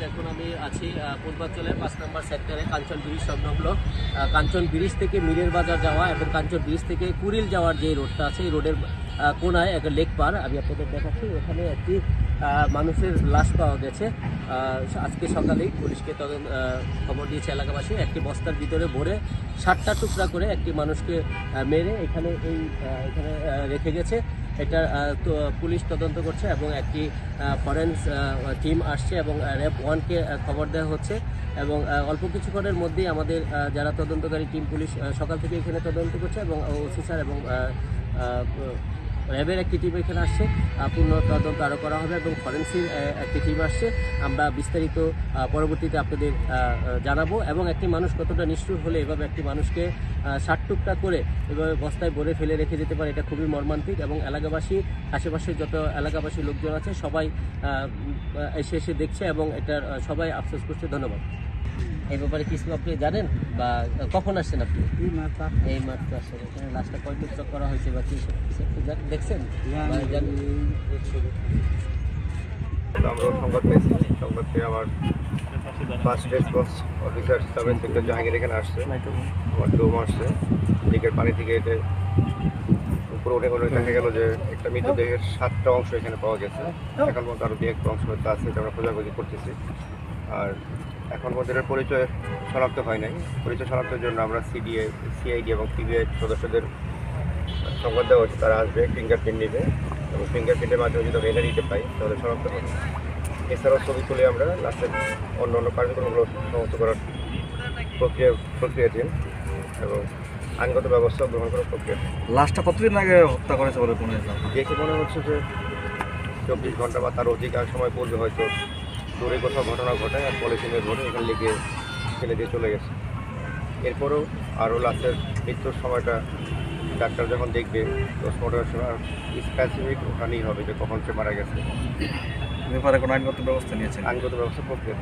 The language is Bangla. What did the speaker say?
এখন আমি আছি পূর্বাঞ্চলের 5 নম্বর সেক্টরে কাঞ্চন ব্রিজ সংলগ্ন কাঞ্চন ব্রিজ থেকে মিরের বাজার যাওয়া এবং কাঞ্চন ব্রিজ থেকে কুড়িল যাওয়ার যে রোডটা আছে এই রোডের কোনায় একটা লেক পার আমি আপনাদের দেখাচ্ছি। এখানে একটি মানুষের লাশ পাওয়া গেছে। আজকে সকালেই পুলিশকে খবর দিয়েছে এলাকাবাসী। একটি বস্তার ভিতরে ভরে 60টা টুকরা করে একটি মানুষকে মেরে এখানে রেখে গেছে। এটা পুলিশ তদন্ত করছে এবং একটি ফরেন্স টিম আসছে এবং র্যাব 1কে খবর দেওয়া হচ্ছে এবং অল্প কিছুক্ষণের মধ্যেই আমাদের যারা তদন্তকারী টিম পুলিশ সকাল থেকে এখানে তদন্ত করছে এবং ওসি স্যার এবং র্যাবের একটি টিম এখানে আসছে। পূর্ণ তদন্ত আরও করা হবে এবং ফরেন্সিক একটি টিম আসছে। আমরা বিস্তারিত পরবর্তীতে আপনাদের জানাবো। এবং একটি মানুষ কতটা নিষ্ঠুর হলে এভাবে একটি মানুষকে 60 টুকরা করে এভাবে বস্তায় ভরে ফেলে রেখে যেতে পারে, এটা খুবই মর্মান্তিক। এবং এলাকাবাসী, আশেপাশে যত এলাকাবাসী লোকজন আছে সবাই এসে দেখছে এবং এটার সবাই আফসোস করছে। ধন্যবাদ। এই ব্যাপারে কিছু আপনি জানেন বা কখন আসছেন আপনি? এই মাত্র আসছেন। এখানে লাস্টটা কয় টুকরা করা হয়েছে বা কি দেখছেন? আমরা সংবাদ পেয়েছি, সংবাদ পেয়ে আমার first response officer sub inspector Jahangir এখানে আসছে। আমার ডোম আসছে, দিকের পানি থেকে এতে উপরে উঠে গেলে দেখা গেল যে একটা মৃতদেহের 7টা অংশ এখানে পাওয়া গেছে। এখন পর্যন্ত আরও 2-1 অংশ হয়তো আছে, এটা আমরা খোঁজাখুঁজি করতেছি। আর এখন পর্যন্ত পরিচয় শনাক্ত হয় নাই। পরিচয় শনাক্তের জন্য আমরা সিআইডি এবং সিবিআই সদস্যদের সংবাদ দেওয়া হচ্ছে, তারা আসবে, ফিঙ্গারপ্রিন্ট নেবে এবং ফিঙ্গারপ্রিন্টের মাধ্যমে যদি আমরা এটা নিতে পাই তাহলে শনাক্ত হবে। এছাড়াও ছবি তুলে আমরা লাস্টের অন্য কার্যক্রমগুলো সমাপ্ত করার প্রক্রিয়াধীন এবং আইনগত ব্যবস্থা গ্রহণ করার প্রক্রিয়া। লাশটা কতদিন আগে হত্যা করেছে বলে মনে হয়? দেখে মনে হচ্ছে যে 24 ঘন্টা বা তার অধিক সময় পূর্বে হয়তো দূরে কোথাও ঘটনা ঘটায় আর পলিথিনে ভরে এখানে লেগে ফেলে দিয়ে চলে গেছে। এরপরেও আরও লাশের মৃত্যুর সময়টা ডাক্তার যখন দেখবে পোস্টমর্টমের সময় স্পেসিফিক ওখানেই হবে যে কখন সে মারা গেছে। ব্যাপারে কোনো আইনগত ব্যবস্থা নিয়েছেন? আইনগত ব্যবস্থা প্রক্রিয়া।